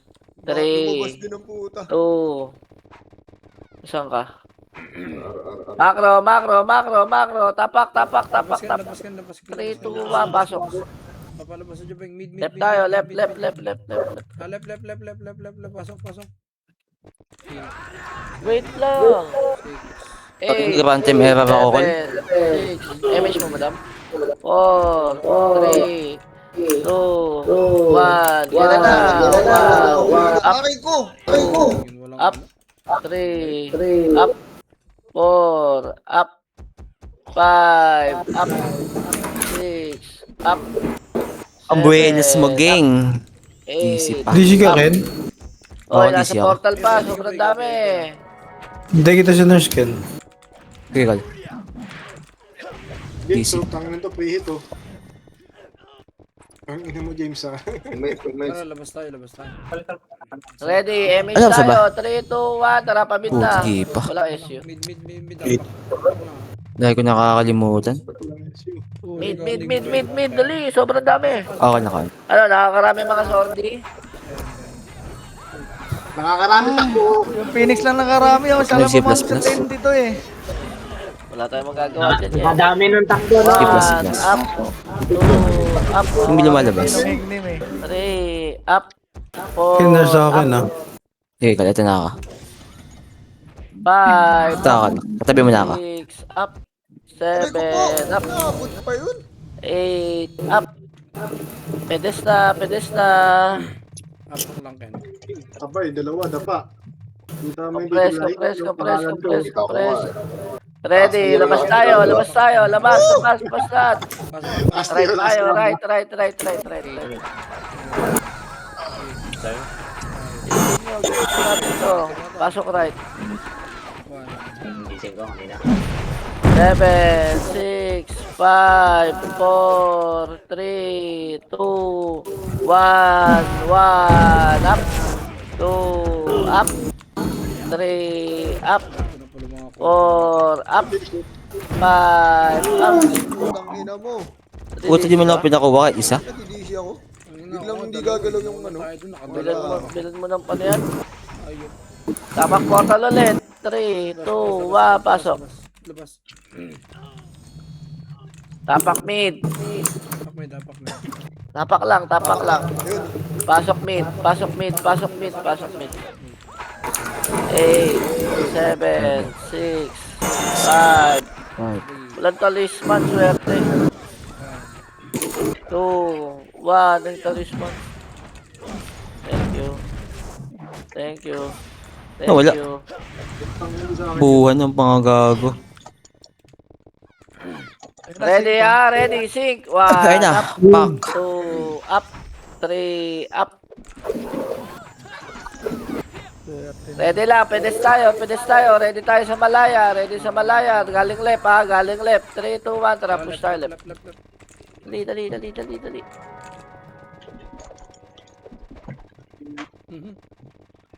Lumabas 3, din ang puta. 2, saan ka? Macro, tapak, Labas ka, labas ka, labas ka. 3, 2, 1, pasok. Papalabas sa Jubeng. Mid, mid, Left mid, tayo, mid, left, mid, left, mid, left, mid. left, left, left. Ah, left. Pasok, pasok. Wait lang. Pag 8, Grante Mera ako, Col. 7, 6, MH mo, madam? 4, 3, 2, 1. Yan na. Wow. Up, Aray ko! Aray ko! Yun, walang up, 3, up, 4, up, 5, up, 6, up, Ang buenas mo, gang. 8, Easy pa. DC ka, Ken? Oy, Oo, nasa DC ako. portal pa. Sobrang dami. Hindi kita sa nurse, Ken. Okay, Col. James, Easy. oh, tangin to, pre-hit, oh. Ang ina mo, James, ah. Tara, labas tayo. Ready, MH Alam sa tayo. 3, 2, 1. Tara, pabit na. Pugi pa. Walang SU. Mid. Dahil ko nakakalimutan. Mid. Dali, sobrang dami. Okay na, Col. Ano, nakakarami mga sordi? Nakakarami takbo. Yung Phoenix lang nakarami. Ako siya lang May C++. pumasok sa team dito eh. Wala tayong magagawa dyan. Eh. Madami ng takbo na. Plus. 1, up, 2, up, Hindi lumalabas. Hignim eh. 3, up, 4, Ken, nurse sa akin, ah. Okay, Col. Ito na ako. 5, Ito ako. Katabi mo na ako. 6, up, Aray ko po! 7, up, Naabot pa yun. 8, up. Pedesta. Apok lang, Ken. Abay, dalawa, dapa. Kita mo yung Compress. Ready, labas tayo. Labas lahat. Right tayo, right. Gusto natin to. Pasok right. 7, 6, 5, 4, 3, 2, 1, up, 2, up, 3, up, 4, up, 5, up. Putang ina mo. Puto di mo lang pinakuha kahit isa. Nag-DC ako. Biglang hindi gagalaw yung ano. Bilan mo ng pano yan. Tapak portal ulit. 3, 2, 1, pasok. Labas. Tapak mid. Dapak may. Tapak lang. Yun. Pasok mid. 8, 7, 6, 5. Walang talisman, swerte. 2, 1, ang talisman. Thank you. Wala. Buwan ng pangagago. Ready, sync. 1, Ay na. up, Pak. 2, up, 3, up. Ready lang, pedes tayo. Ready tayo sa Malaya. Galing left. 3, 2, 1, tara, push tayo left. Left. Dali.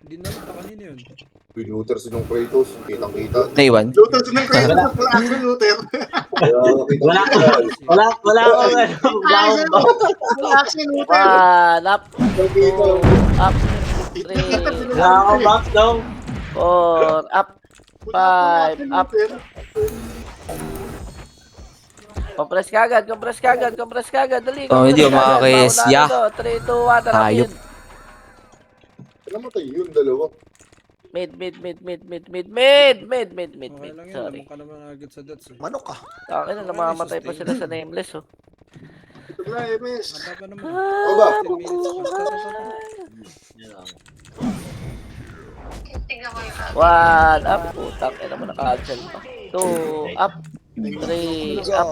Hindi na lang kanina yun. Pinuter si yung Kratos, kitang-kita. Naiwan. Luther, sinang kayo. Wala ako, Luther. Wala akong 1, up, 2, up, 3, box daw. 4, up, 5, up. Compress kagad, dali. Oh, hindi ako makakayes. Yeah. 3, 2, 1, tara, Hayop. Namatay yun, dalawa. Mid. Okay lang yun. Sorry. Lamang ka naman agad sa dots. Manok ka. Akin na, namamatay pa sila sa nameless, oh. Ito na, MS. Mata pa naman. O ba? 10 minutes. One, up, putang ina mo, naka-cancel pa. 2, up, 3, up.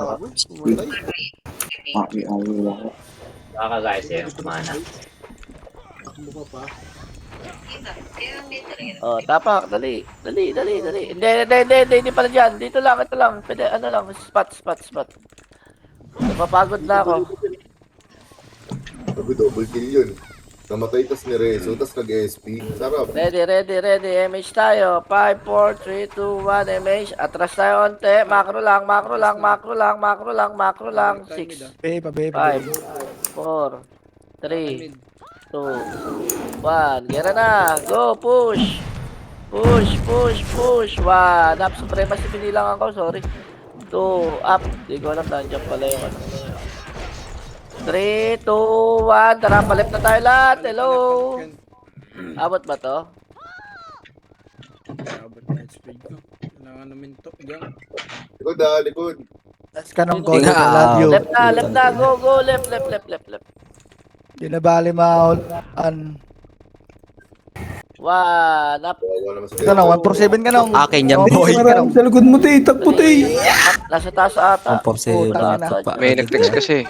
Baka guys, mana. Takbo ka pa. Oh, tapak, dali. Hindi pala dyan. Dito lang, ito lang. Pwede, ano lang, spot. Napapagod na ako. Double kill yun. Namatay tas ni Rezo, tas nag-SP. Sarap. Ready. MH tayo. 5, 4, 3, 2, 1, MH. Atras tayo onte. Macro lang. 6, Be, pa, be, 5, 4, 3, 2, 1. Gera na. Go, push. Push. 1. Up, supremacy pinilang ako. Sorry. 2, up. Di ko alam. Nandiyan pala yung ano. 3, 2, 1. Tara, palip na tayo lahat. Hello. Abot ba to? Abot na yung speed ko. Kailangan namin to. Diyan. Likod. Let's ka ng Tinga, goal. I love you. Left na. Go. Left. Di na bali ma-all. 1, up. Wala naman sa Ito na, 147 ka na. Akin yan, Oh, boy. Marami sa likod mo, te. Takbo, te. Nasa taas ata. Ang popse, May nag-text kasi.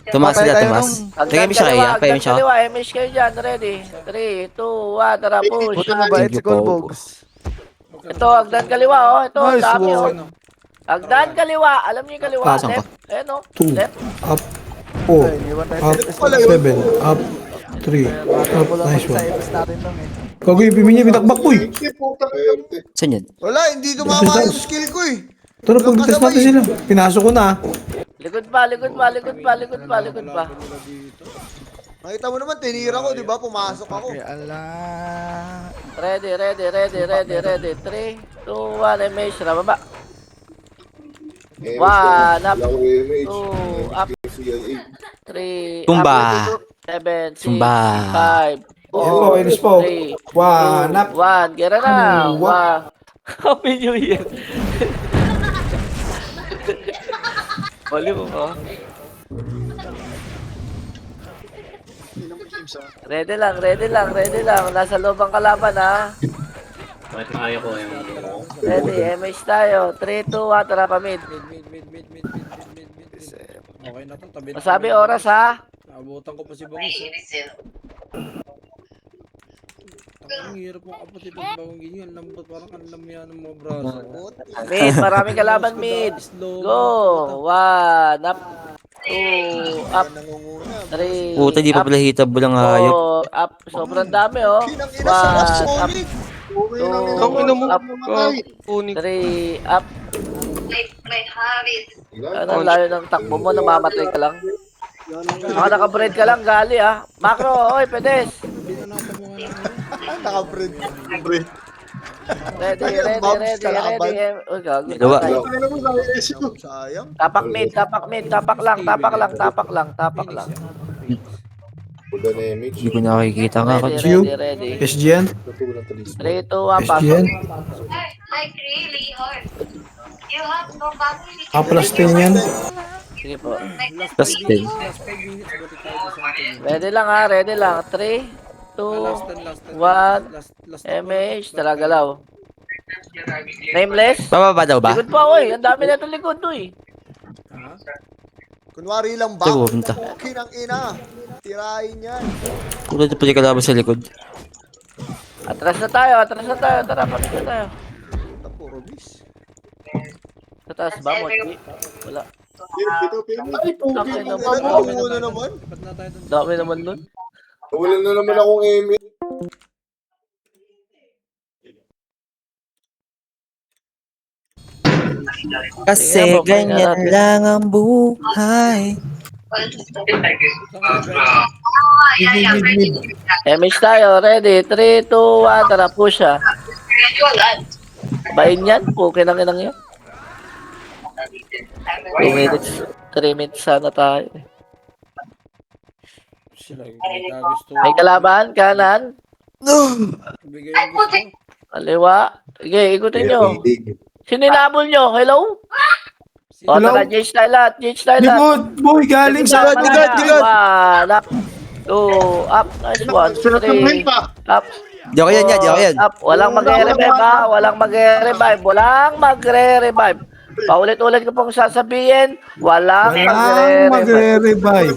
Tumas sila, Patay tayo tumas. Hagdan Tingnan mo siya kaya, hagdan kaya siya. kaliwa. MH kayo dyan. Ready? 3, 2, 1. Tara, push. Buti mabait si Colbogs. Ito, hagdan kaliwa. Oh, ito. Nice Dami. Oh. one. Hagdan kaliwa. Alam niyo yung kaliwa. Pasang Left. Ayan, oh. 2, Left. up, 4, Ay, iwan tayo up, sa 7, up, 3, up, nice sa one. ipis natin lang eh. Gagi, pimin niya, binakbak ko eh. Saan yan? Wala, hindi tumama yung skill ko eh. Tara, pag-test natin sila. Pinasok ko na. Likod pa. Nakita mo naman, tinira ko, di ba? Pumasok ako. Okay, ala. Ready. 3, 2, 1. MH. Tara, baba. One, up. 2, up. 3, Tumba. up. 7, 6, Tumba. 5, Po, inis po. 1, up. 1. Gera na. Ano, what? 1. Happy New Year. Huli mo ko. Ready lang. Nasa loob ang kalaban, ha? Ready, MH tayo. 3, 2, 1. Tara pa mid. Mid. Okay na to. Tabi na. Masabi oras, ha? Abutan ko pa si Bangus. Ang hirap mo kapatid pag bagong ganyan. Lambot, parang ang lamya ng mga braso. Mid, maraming kalaban mid. Go. 1, up. 2, up. Nangunguna. 3, Puta, di pa pala hitable ang hayop. 4, up. Sobrang dami, oh. Kinang ina sa 1, up. solid. Ang ina mo. Up. Kunin. 3, up. Ano, layo ng takbo mo, namamatay ka lang. Naka-bread ka lang, gali, ah. Macro, oy, pedes. Naka-bread. Ready. Uy, gago. Dalawa. Sayang. Tapak mid. Tapak lang. Buda na image. Hindi ko nakikita nga. Ready. SGN? 3, 2, 1, pasok. SGN? Plus 10 yan. Sige po. Plus 10. Ready lang, ha. 3, 2, 1. MH, talagalaw. Nameless? Bababa daw ba? Likod pa, oy. Ang dami na itong likod, oy. Kunwari lang ba? Siguro, punta. Kinang ina. Tirahin yan. Kulad na pala kalaban sa likod. Atras na tayo. Tara, pamit na tayo. Ito, puro bis. Sa taas ba, Mochi? Wala. Ay, pugi Okay, na. Nangunguna naman. Dami naman nun. Wala na naman akong image. Kasi ganyan lang ang buhay. MH tayo. Ready? 3, 2, 1. Tara, push, ha. Bain yan. Puke nang inang yan. 2 minutes. 3 minutes sana tayo. May kalaban, kanan, Bigay yung gusto. kaliwa. Sige, ikutin nyo. Sino inabol nyo? Hello? O, Hello? tara, Jage tayo lahat. Likod, boy, galing sa... Digad. 1, up. 2, up. Nice one. 3, up. Di ako yan. 4, up. Walang magre-revive, ha? Walang magre-revive. Paulit-ulit ko pong sasabihin, walang Walang magre-revive. magre-revive.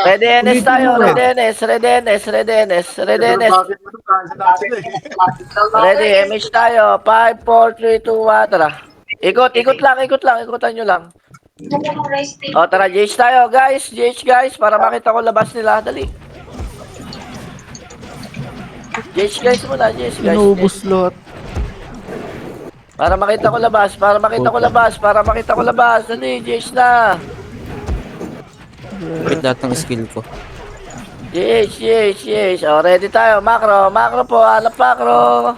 Ready NS tayo, ready NS. Ready, MH tayo. 5, 4, 3, 2, 1, tara. Ikutan nyo lang. O, tara, GH tayo, guys. GH, guys, para makita ko labas nila. Dali. GH guys muna, GH guys. Inubos lot. Para makita ko labas, para makita ko labas, para makita ko labas. Dali, GH na. Wait lahat ng skill ko. GH. Oh, ready tayo. Macro po. Hanap macro.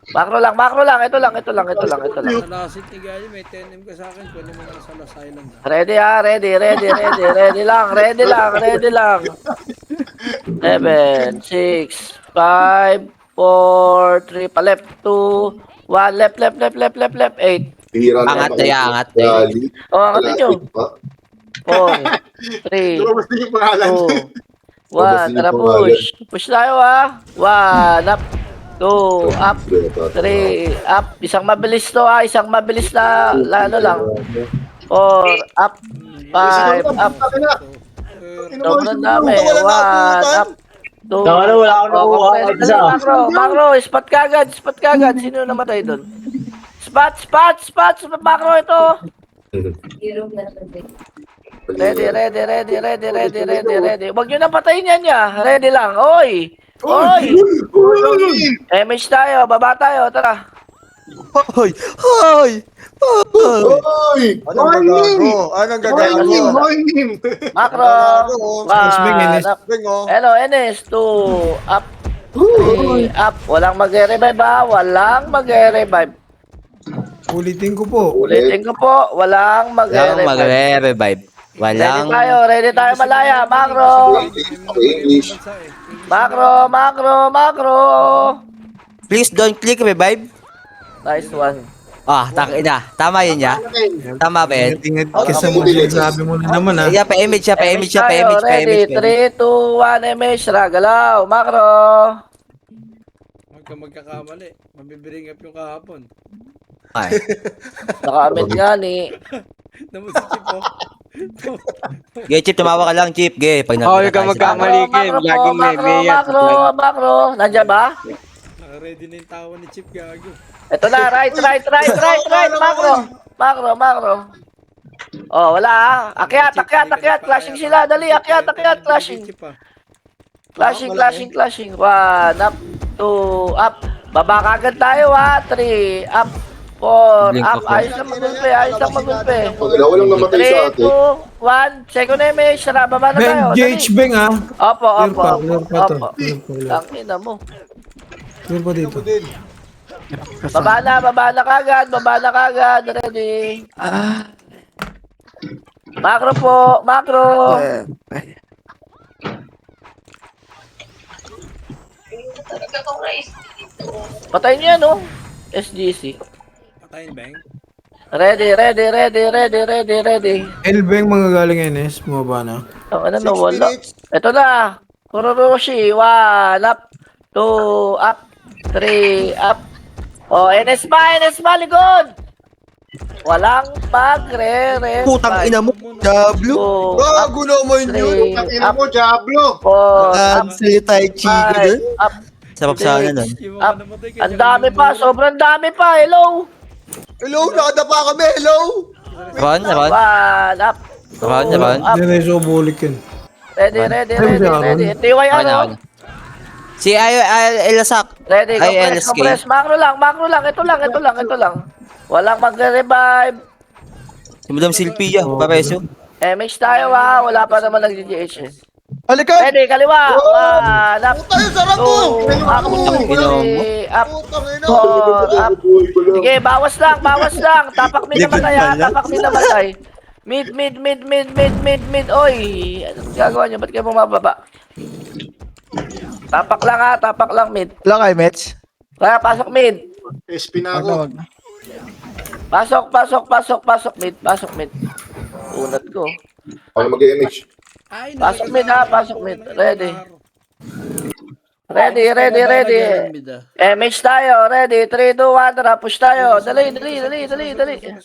Macro lang. Ito lang. Nalasit ni Gayo, may 10M ka sa akin. Pwede mo na sa Last Island. Ready ha, ready. Ready lang. 7, 6, 5, 4, 3, pa left, 2, 1, left, 8. Bihira na Angat naman. na yan, angat. Rally. Oh, angatin nyo. Malapit pa. 4, 3, Lumabas din yung pangalan. 2, 1, tara push. Push tayo ha. 1, up, 2, up, 3, up. Isang mabilis to ha, isang mabilis na, ano lang. 4, up, 5, up. Sobrang dami. 1, up, 2. Wala akong nakuha. Macro, spot kagad. Sino namatay doon? Spot, macro ito. Ready. Huwag nyo na patayin yan niya. Ready lang. Oy! MH tayo, baba tayo, tara. Hoy! Hoy! Anong gagago? Macro. Up. Hello, NS. 2, up. 3, up. Walang mag-revive ha. Ulitin ko po. Ulitin ko po, walang Walang mag-revive. magre-revive. Ready Walang... tayo malaya. Macro. English. Macro. Please don't click revive. Nice one. Ah, takina. Tama yun niya. Tama ba yun? Ingat ka sa mga sabi mo na naman ha. Yeah, pa-image siya. Ready, 3, 2, 1, MH. Galaw. Macro. Huwag ka magkakamali. Mabibiring up yung kahapon. Ay. Naka-amit nga ni. Naman si Chip, oh. Gay, Chip, tumawa ka lang, Chip. Gay, pag Oh, huwag ka magkamali, Ken. Laging may mayor. Macro. Nandiyan ba? Naka-ready na yung tawa ni Chip, gago. Ito na, right, macro. Oh, wala ha. Akyat, clashing sila, dali, akyat, clashing. Chip, ah. Clashing. 1, up, 2, up. Baba kagad tayo ha, 3, up, 4, up. Ayos lang magulpe. Pag walang namatay sa 3, atin. 2, 1, second image, baba na tayo, GH dali. Beng ha. Opo. Clear pa to. Tangina mo. Clear pa dito. Baba na kagad, ready. Macro po, macro. Patayin niyo yan, oh. SGC. Patayin, Bang. Ready. L Beng mga galing NS. Bumaba na. Ano na, wala. Ito na. Kururoshi. 1, up. 2, up. 3, up. Oh, NS pa, likod. Walang magre-revive. Putang ina mo, Diablo. Gago naman yun. Ang ina mo, Diablo. 4, up. Salita yung chico dun. 5, up. Sarap sana nun. Yung Up. mga namatay, Ang dami pa, sobrang dami pa. Hello. Hello, nakadapa kami. Hello. Ron. 1, up. 2, Ron. up. Yan ay so bulik yun. Ready. Ito yung ano. Si Elasak. Ready, Ay, compress. Macro lang. Ito lang. Walang magre-revive. Si Madam Silpia, pareso. MH tayo ha. Wala pa naman nag-GH eh. Halika! Ready, kaliwa. 1, up. Puta yung sarap mo. 2, up. Ino mo. 3, up. Putang ina. 4, up. Sige, bawas lang. Tapak mid namatay ha. Mid. Oy, anong gagawa nyo? Ba't kayo bumababa? Tapak lang mid. Wala kayo, Mets? Kaya pasok mid. SP na ako. Pasok mid. Unat ko. Paano mag-MH? Ay, Pasok mid ha, pasok mid. Ready. MH tayo, ready. 3, 2, 1, tara, push tayo. Dali.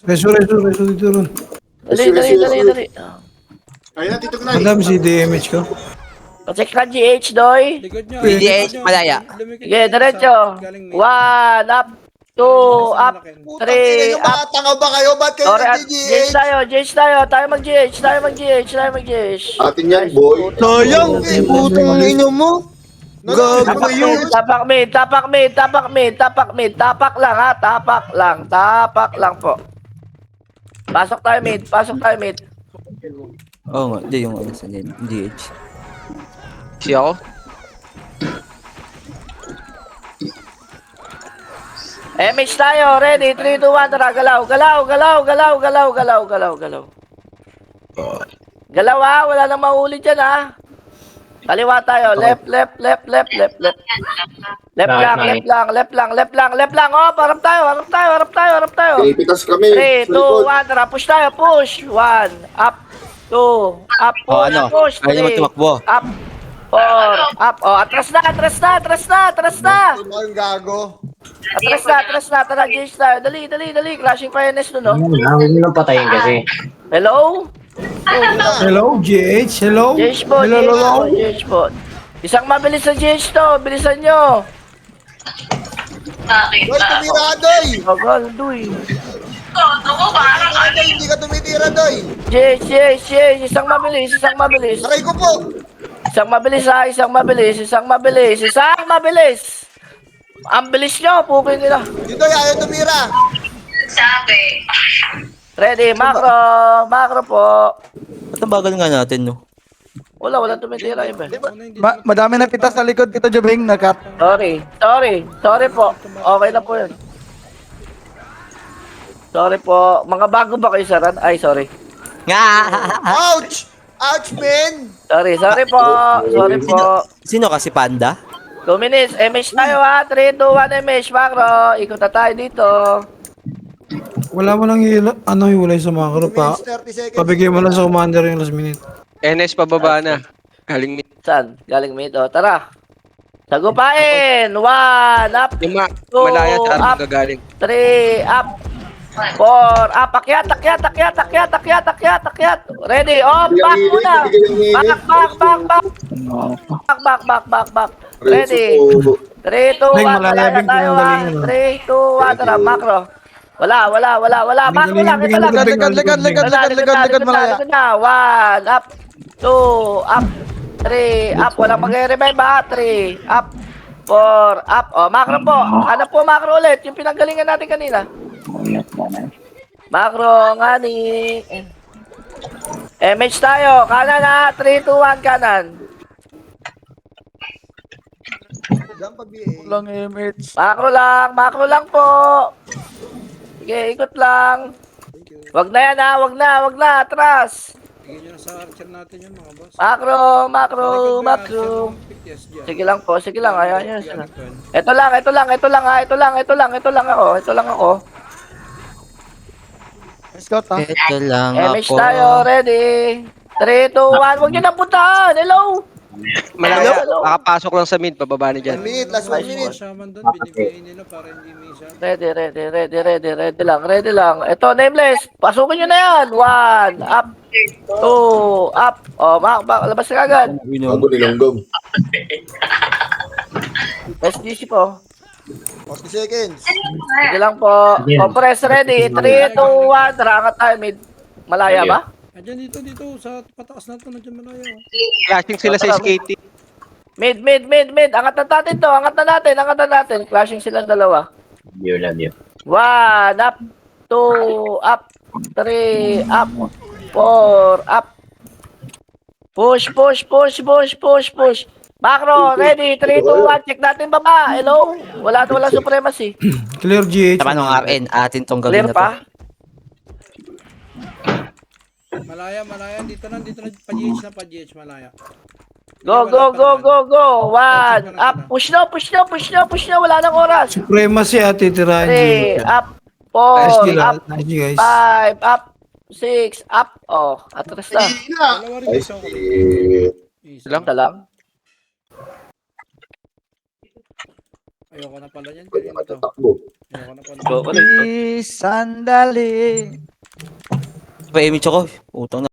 Reso dito ron. Dali. Ayun na, Tito Glay. Madam si DMH ko. Pacheck ka GH, doy. likod nyo. PDH, malaya. Sige, diretso. 1, up. 2, up. Putang ina 3, yung up. mga tanga ba kayo? Ba't kayo Sorry, nag-GH? GH tayo. Tayo mag-GH. Atin yan, boy. Sayang, putang ina mo. Nalalaman mo yun. Tapak mid, tapak mid, tapak mid, tapak mid. Tapak lang ha, tapak lang po. Pasok tayo mid, pasok tayo mid. Oo nga, hindi yung ano sa DH. Si ako? MH tayo, ready, 3, 2, 1, tara, galaw, galaw, galaw, galaw, galaw, galaw, galaw, galaw. Galaw ha, wala nang mahuli dyan ha. Kaliwa tayo, left, left, left, left, left, left. Left lang, left lang, left lang, left lang, left lang. Oh, harap tayo, harap tayo, harap tayo, harap tayo. Pinipitas kami. 3, 2, 1, tara, push tayo, push. 1, up, 2, up, push, ano? push, Kaya naman 3, tumakbo. up, 4, up. Oh, atras na, atras na, atras na, atras na. Ano ba yung gago? Atras na, tara, Jace tayo. Dali, dali, dali. Clashing Fires nun, no? Huwag mo nang patayin kasi. Hello? Hello, GH. Hello. Jace po, Hello, Jace hello. po, Jace po. Isang mabilis na Jace to. Bilisan nyo. Doy, tumira ka, Doy! Bagal, duy. Doy, hindi ka tumitira, Doy! Jace, Jace, Jace. Isang mabilis, isang mabilis. Aray ko po! Isang mabilis ha, isang mabilis, isang mabilis, isang mabilis. Ang bilis nyo, pukin nila. Si Doy, ayaw tumira! Ready, macro, macro po. Ba't ang bagal nga natin, no? Walang tumitira iba. Madami na pitas sa likod, Tito Jobing, nakat. Sorry po. Okay na po yun. Sorry po. Mga bago ba kayo saran? Ay, sorry. Nga! Ouch! Ouch, man! Sorry po. Sorry po. Sino kasi Panda? 2 minutes. MH tayo ha. 3, 2, 1 MH. Macro. Ikot na tayo dito. Wala mo lang hulay sa macro pa. 30 seconds. Pabigay mo lang sa commander yung last minute. NS pababa na. Galing mid. Saan? Galing mid. O, tara. Sagupain. 1, up. Yung Two, malaya sa up. atin gagaling. 3, up. 4, up. Akyat. Ready. Oh, back muna. Back. Ready. 3, 2, 1. Beng, malaya, Beng, tayo ha. pinanggalingan, oh. 3, 2, 1. Tara, macro. Wala. Macro lang. Ito lang. Likod, malaya. Ito na. 1, up. 2, up. 3, up. Walang mag-revive ha. 3, up. 4, up. Oh, macro po. Hanap po macro ulit. Yung pinanggalingan natin kanina. Macro, ngani. MH tayo. Kanan ha. 3, 2, 1. Kanan. Diyan pa, BA. Lang MH. Macro lang po. Sige, ikot lang. Wag na yan ha. Wag na. Atras. Bigyan nyo na sa archer natin yun, mga boss. Macro. Sige lang po, sige lang. Ayan. Ito lang ako. Let's go, ta. Ito lang MH ako. tayo, ready. 3, 2, 1. Huwag nyo na puntahan. Hello. Malaya. Nakapasok lang sa mid. Pababa na 1 dyan. minute, last 1 minute. Shaman doon, binibigay nila para hindi minsan. Ready lang. Ito, nameless. Pasukin nyo na yan. 1, up. 2, up. Oh, labas ka agad. Bago nilanggam. SGC po. 40 seconds. Sige lang po. Compress ready. 3, 2, 1. Tara, tayo mid. Malaya ba? Diyan dito, sa pataas na ito, nandiyan malaya. Clashing sila sa SKT. Mid. Angat na natin to. Angat na natin. Clashing sila dalawa. Love you. 1, up. 2, up. 3, up. 4, up. Push. Macro, ready. 3, 2, 1. Check natin baba. Hello? Wala supremacy. Clear GH. Tama nung RN, atin tong Clear gawin na to. pa? Malaya, dito na, pa-GH, malaya. Go. 1, up. Push na. Wala nang oras. Supremacy titirahin 3, up. Nice 4, deal, up. nice deal, guys. 5, up. 6, up. Oh, atras na. Dalawa rin Ay, isa ko. shit. Lang. Ito lang. Ayoko na pala yan. Pwede matatakbo. Go ulit. Sandali. Pa-image ako. Utang na.